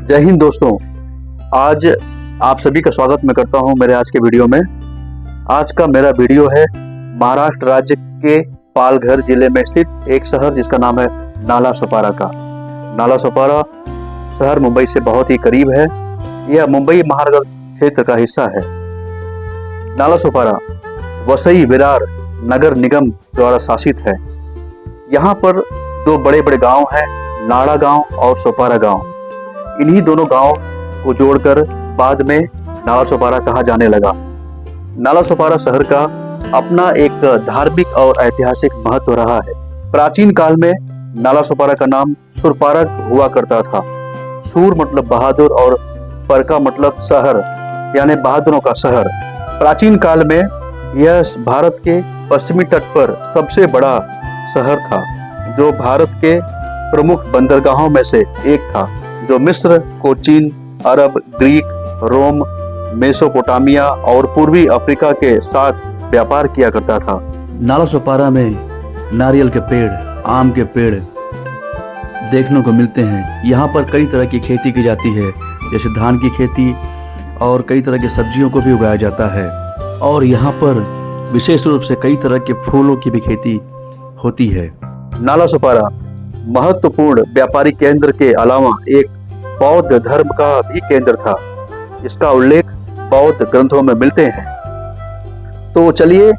जय हिंद दोस्तों। आज आप सभी का स्वागत मैं करता हूं मेरे आज के वीडियो में। आज का मेरा वीडियो है महाराष्ट्र राज्य के पालघर जिले में स्थित एक शहर जिसका नाम है नालासोपारा का। नालासोपारा शहर मुंबई से बहुत ही करीब है। यह मुंबई महानगर क्षेत्र का हिस्सा है। नालासोपारा वसई विरार नगर निगम द्वारा शासित है। यहाँ पर दो बड़े बड़े गांव हैं, नाड़ा गांव और सोपारा गांव। इन्हीं दोनों गांव को जोड़कर बाद में नालासोपारा कहा जाने लगा। नालासोपारा शहर का अपना एक धार्मिक और ऐतिहासिक महत्व रहा है। प्राचीन काल में नालासोपारा का नाम सुरपारक हुआ करता था। सूर मतलब बहादुर और परका मतलब शहर, यानी बहादुरों का शहर। प्राचीन काल में यह भारत के पश्चिमी तट पर सबसे बड़ा शहर था, जो भारत के प्रमुख बंदरगाहों में से एक था, जो मिस्र, कोचीन, अरब, ग्रीक, रोम, मेसोपोटामिया और पूर्वी अफ्रीका के साथ व्यापार किया करता था। नालासोपारा में नारियल के पेड़, आम के पेड़ देखने को मिलते हैं। यहाँ पर कई तरह की खेती की जाती है, जैसे धान की खेती और कई तरह की सब्जियों को भी उगाया जाता है। और यहाँ पर विशेष रूप से कई तरह के फूलों की भी खेती होती है। नालासोपारा महत्वपूर्ण व्यापारिक केंद्र के अलावा एक बौद्ध धर्म का भी केंद्र था। इसका उल्लेख बौद्ध ग्रंथों में मिलते हैं। तो चलिए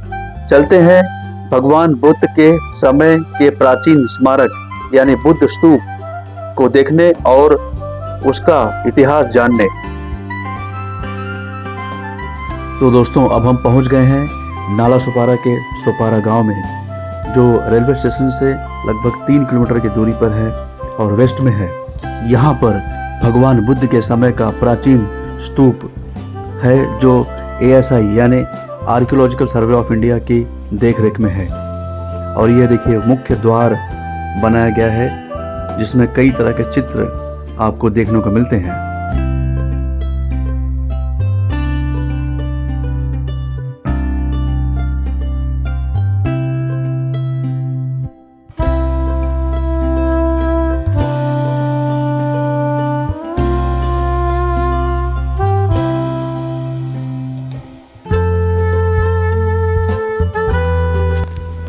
चलते हैं भगवान बुद्ध के समय के प्राचीन स्मारक यानी बुद्ध स्तूप को देखने और उसका इतिहास जानने। तो दोस्तों, अब हम पहुंच गए हैं नालासोपारा के सोपारा गांव में, जो रेलवे स्टेशन से लगभग 3 किलोमीटर की दूरी पर है और वेस्ट में है। यहाँ पर भगवान बुद्ध के समय का प्राचीन स्तूप है, जो ASI यानी आर्कियोलॉजिकल सर्वे ऑफ इंडिया की देखरेख में है। और ये देखिए मुख्य द्वार बनाया गया है, जिसमें कई तरह के चित्र आपको देखने को मिलते हैं।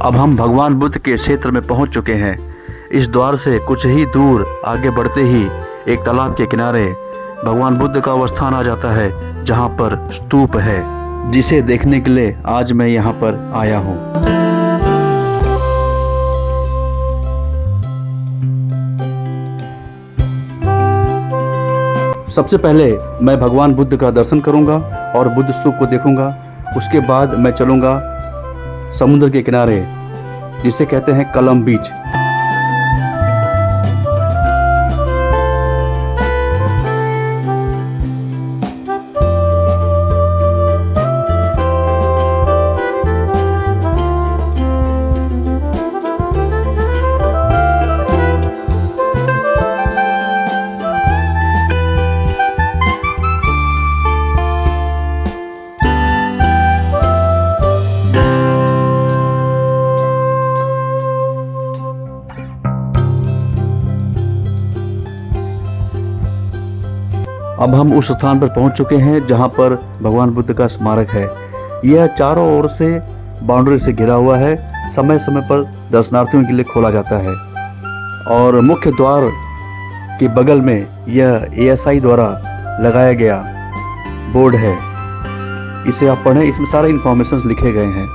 अब हम भगवान बुद्ध के क्षेत्र में पहुंच चुके हैं। इस द्वार से कुछ ही दूर आगे बढ़ते ही एक तालाब के किनारे भगवान बुद्ध का वो स्थान आ जाता है, जहां पर स्तूप है, जिसे देखने के लिए आज मैं यहां पर आया हूं। सबसे पहले मैं भगवान बुद्ध का दर्शन करूंगा और बुद्ध स्तूप को देखूंगा। उसके बाद मैं चलूंगा समुद्र के किनारे, जिसे कहते हैं कलम बीच। अब हम उस स्थान पर पहुंच चुके हैं जहां पर भगवान बुद्ध का स्मारक है। यह चारों ओर से बाउंड्री से घिरा हुआ है। समय समय पर दर्शनार्थियों के लिए खोला जाता है। और मुख्य द्वार के बगल में यह ASI द्वारा लगाया गया बोर्ड है। इसे आप पढ़ें, इसमें सारे इंफॉर्मेशंस लिखे गए हैं।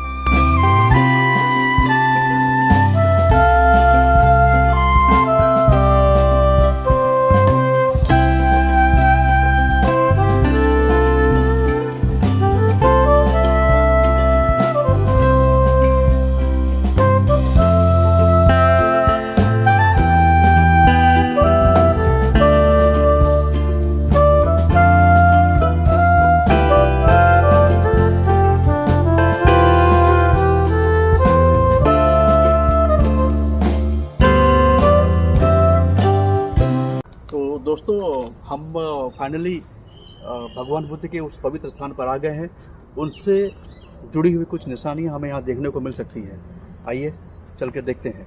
दोस्तों, हम फाइनली भगवान बुद्ध के उस पवित्र स्थान पर आ गए हैं। उनसे जुड़ी हुई कुछ निशानियां हमें यहाँ देखने को मिल सकती हैं। आइए चल के देखते हैं।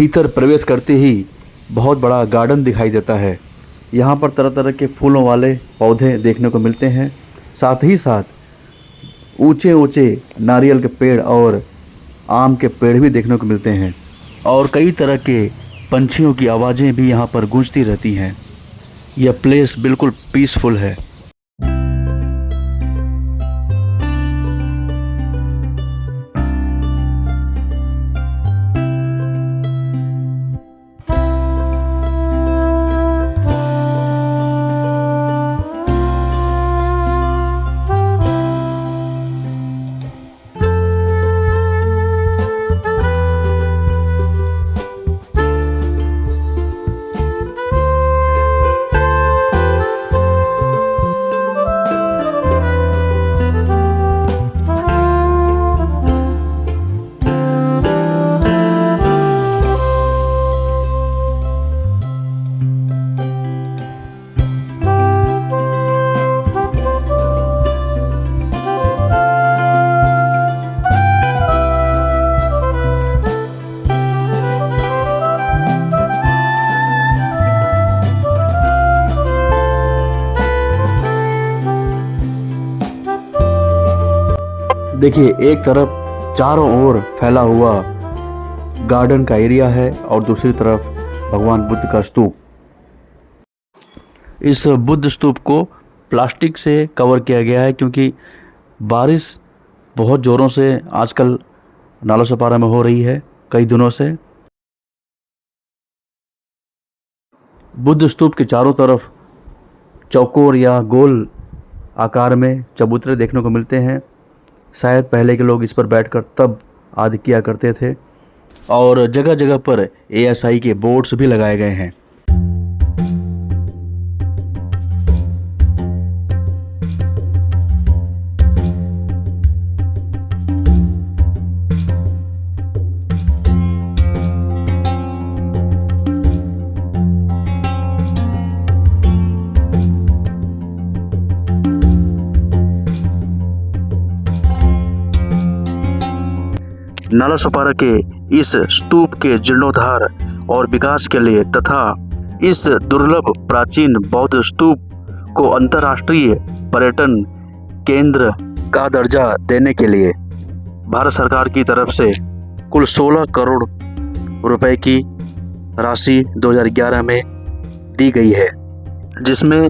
भीतर प्रवेश करते ही बहुत बड़ा गार्डन दिखाई देता है। यहाँ पर तरह तरह के फूलों वाले पौधे देखने को मिलते हैं। साथ ही साथ ऊंचे ऊंचे नारियल के पेड़ और आम के पेड़ भी देखने को मिलते हैं और कई तरह के पंछियों की आवाज़ें भी यहाँ पर गूंजती रहती हैं। यह प्लेस बिल्कुल पीसफुल है। देखिए, एक तरफ चारों ओर फैला हुआ गार्डन का एरिया है और दूसरी तरफ भगवान बुद्ध का स्तूप। इस बुद्ध स्तूप को प्लास्टिक से कवर किया गया है क्योंकि बारिश बहुत ज़ोरों से आजकल नालासोपारा में हो रही है कई दिनों से। बुद्ध स्तूप के चारों तरफ चौकोर या गोल आकार में चबूतरे देखने को मिलते हैं। शायद पहले के लोग इस पर बैठकर तब आदि किया करते थे और जगह जगह पर ASI के बोर्ड्स भी लगाए गए हैं। नालासोपारा के इस स्तूप के जीर्णोद्धार और विकास के लिए तथा इस दुर्लभ प्राचीन बौद्ध स्तूप को अंतर्राष्ट्रीय पर्यटन केंद्र का दर्जा देने के लिए भारत सरकार की तरफ से कुल 16 करोड़ रुपए की राशि 2011 में दी गई है, जिसमें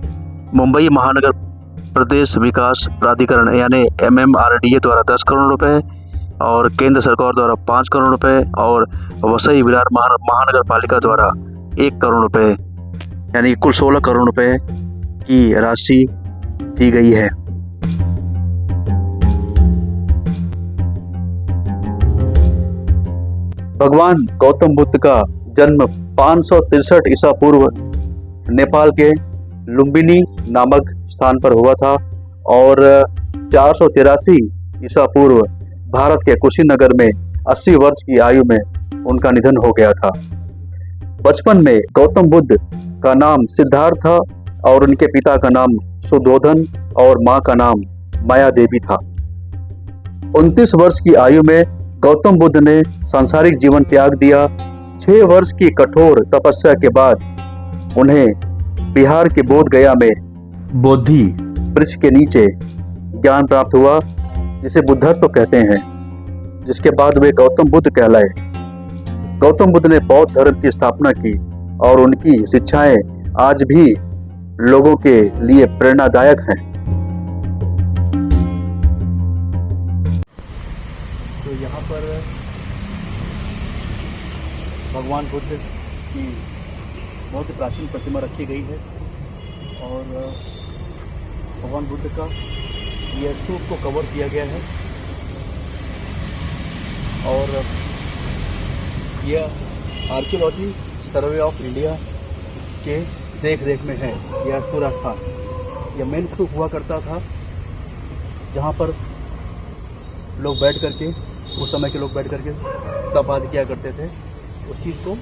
मुंबई महानगर प्रदेश विकास प्राधिकरण यानी MMRDA द्वारा 10 करोड़ रुपए और केंद्र सरकार द्वारा 5 करोड़ रुपए और वसई विरार महानगर पालिका द्वारा 1 करोड़ रुपए यानी कुल 16 करोड़ रुपए की राशि दी गई है। भगवान गौतम बुद्ध का जन्म 563 ईसा पूर्व नेपाल के लुम्बिनी नामक स्थान पर हुआ था और 483 ईसा पूर्व भारत के कुशीनगर में 80 वर्ष की आयु में उनका निधन हो गया था। बचपन में गौतम बुद्ध का नाम सिद्धार्थ था और उनके पिता का नाम सुधोधन और मां का नाम माया देवी था। 29 वर्ष की आयु में गौतम बुद्ध ने सांसारिक जीवन त्याग दिया। 6 वर्ष की कठोर तपस्या के बाद उन्हें बिहार के बोध गया में बोधि वृक्ष के नीचे ज्ञान प्राप्त हुआ, जिसे बुद्धत्व कहते हैं, जिसके बाद वे गौतम बुद्ध कहलाए। गौतम बुद्ध ने बौद्ध धर्म की स्थापना की और उनकी शिक्षाएं आज भी लोगों के लिए प्रेरणादायक हैं। तो यहाँ पर भगवान बुद्ध की बहुत ही प्राचीन प्रतिमा रखी गई है और भगवान बुद्ध का यह स्तूप को कवर किया गया है और यह आर्कियोलॉजी सर्वे ऑफ इंडिया के देख रेख में है। यह पूरा स्थान, यह मेन स्तूप हुआ करता था जहाँ पर लोग बैठ करके, उस समय के लोग बैठ करके तप आदि किया करते थे। उस चीज़ को,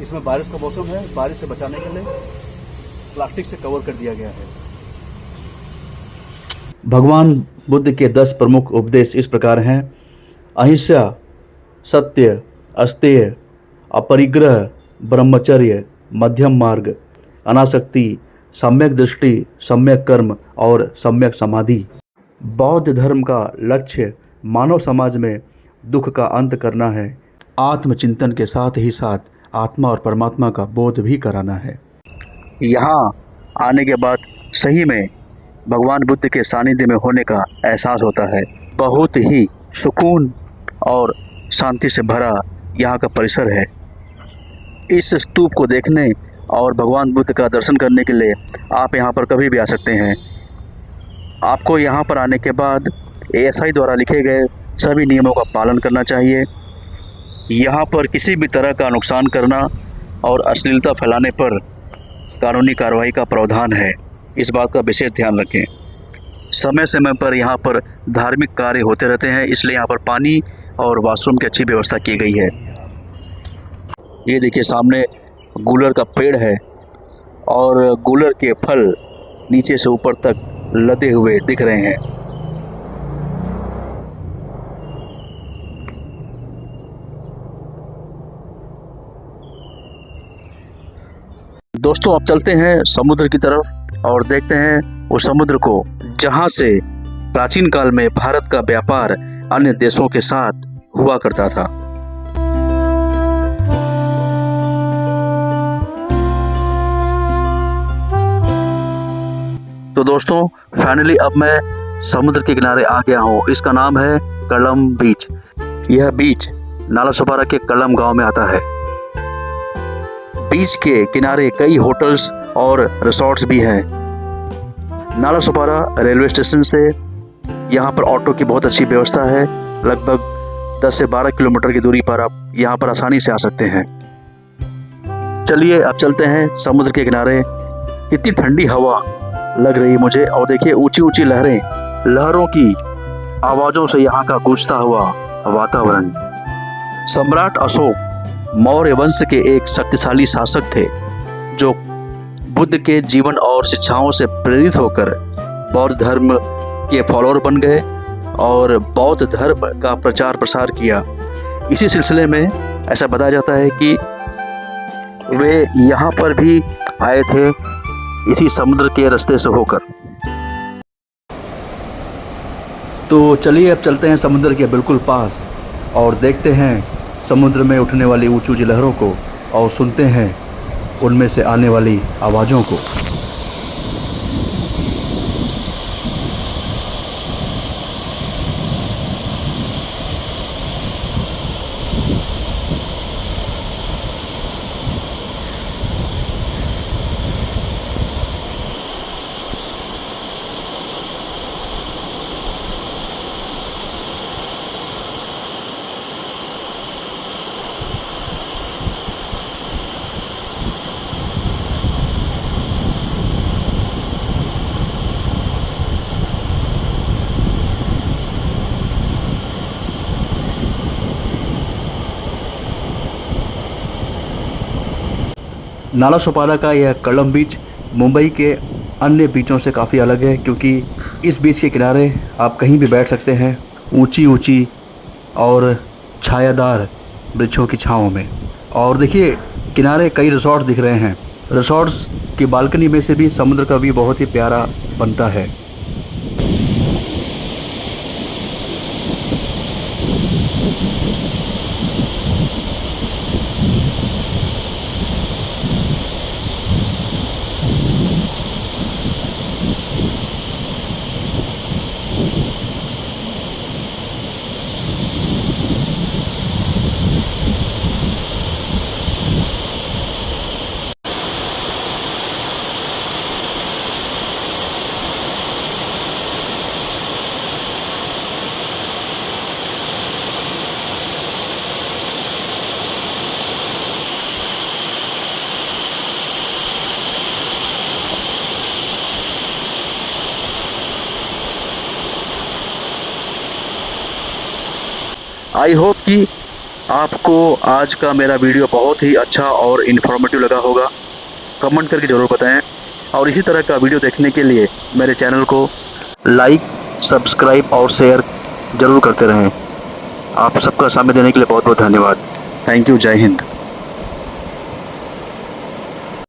इसमें बारिश का मौसम है, बारिश से बचाने के लिए प्लास्टिक से कवर कर दिया गया है। भगवान बुद्ध के 10 प्रमुख उपदेश इस प्रकार हैं। अहिंसा, सत्य, अस्तेय, अपरिग्रह, ब्रह्मचर्य, मध्यम मार्ग, अनासक्ति, सम्यक दृष्टि, सम्यक कर्म और सम्यक समाधि। बौद्ध धर्म का लक्ष्य मानव समाज में दुख का अंत करना है। आत्मचिंतन के साथ ही साथ आत्मा और परमात्मा का बोध भी कराना है। यहाँ आने के बाद सही में भगवान बुद्ध के सानिध्य में होने का एहसास होता है। बहुत ही सुकून और शांति से भरा यहाँ का परिसर है। इस स्तूप को देखने और भगवान बुद्ध का दर्शन करने के लिए आप यहाँ पर कभी भी आ सकते हैं। आपको यहाँ पर आने के बाद ASI द्वारा लिखे गए सभी नियमों का पालन करना चाहिए। यहाँ पर किसी भी तरह का नुकसान करना और अश्लीलता फैलाने पर कानूनी कार्रवाई का प्रावधान है। इस बात का विशेष ध्यान रखें। समय समय पर यहाँ पर धार्मिक कार्य होते रहते हैं, इसलिए यहाँ पर पानी और वॉशरूम की अच्छी व्यवस्था की गई है। ये देखिए सामने गूलर का पेड़ है और गूलर के फल नीचे से ऊपर तक लदे हुए दिख रहे हैं। दोस्तों, अब चलते हैं समुद्र की तरफ और देखते हैं उस समुद्र को जहां से प्राचीन काल में भारत का व्यापार अन्य देशों के साथ हुआ करता था। तो दोस्तों, फाइनली अब मैं समुद्र के किनारे आ गया हूँ। इसका नाम है कलम बीच। यह बीच नालासोपारा के कलम गांव में आता है। बीच के किनारे कई होटल्स और रिसोर्ट्स भी हैं। नालासोपारा रेलवे स्टेशन से यहाँ पर ऑटो की बहुत अच्छी व्यवस्था है। लगभग 10 से 12 किलोमीटर की दूरी पर आप यहाँ पर आसानी से आ सकते हैं। चलिए अब चलते हैं समुद्र के किनारे। इतनी ठंडी हवा लग रही मुझे और देखिए ऊंची ऊंची लहरें, लहरों की आवाज़ों से यहाँ का गूंजता हुआ वातावरण। सम्राट अशोक मौर्य वंश के एक शक्तिशाली शासक थे जो बुद्ध के जीवन और शिक्षाओं से प्रेरित होकर बौद्ध धर्म के फॉलोअर बन गए और बौद्ध धर्म का प्रचार प्रसार किया। इसी सिलसिले में ऐसा बताया जाता है कि वे यहाँ पर भी आए थे इसी समुद्र के रास्ते से होकर। तो चलिए अब चलते हैं समुद्र के बिल्कुल पास और देखते हैं समुद्र में उठने वाली ऊंची ऊंची लहरों को और सुनते हैं उनमें से आने वाली आवाज़ों को। नालासोपारा का यह कलम बीच मुंबई के अन्य बीचों से काफ़ी अलग है, क्योंकि इस बीच के किनारे आप कहीं भी बैठ सकते हैं ऊंची ऊंची और छायादार वृक्षों की छांव में। और देखिए किनारे कई रिसोर्ट्स दिख रहे हैं। रिसोर्ट्स की बालकनी में से भी समुद्र का व्यू बहुत ही प्यारा बनता है। आई होप कि आपको आज का मेरा वीडियो बहुत ही अच्छा और इन्फॉर्मेटिव लगा होगा। कमेंट करके ज़रूर बताएं और इसी तरह का वीडियो देखने के लिए मेरे चैनल को लाइक, सब्सक्राइब और शेयर ज़रूर करते रहें। आप सबका समय देने के लिए बहुत बहुत धन्यवाद। Thank you. जय हिंद।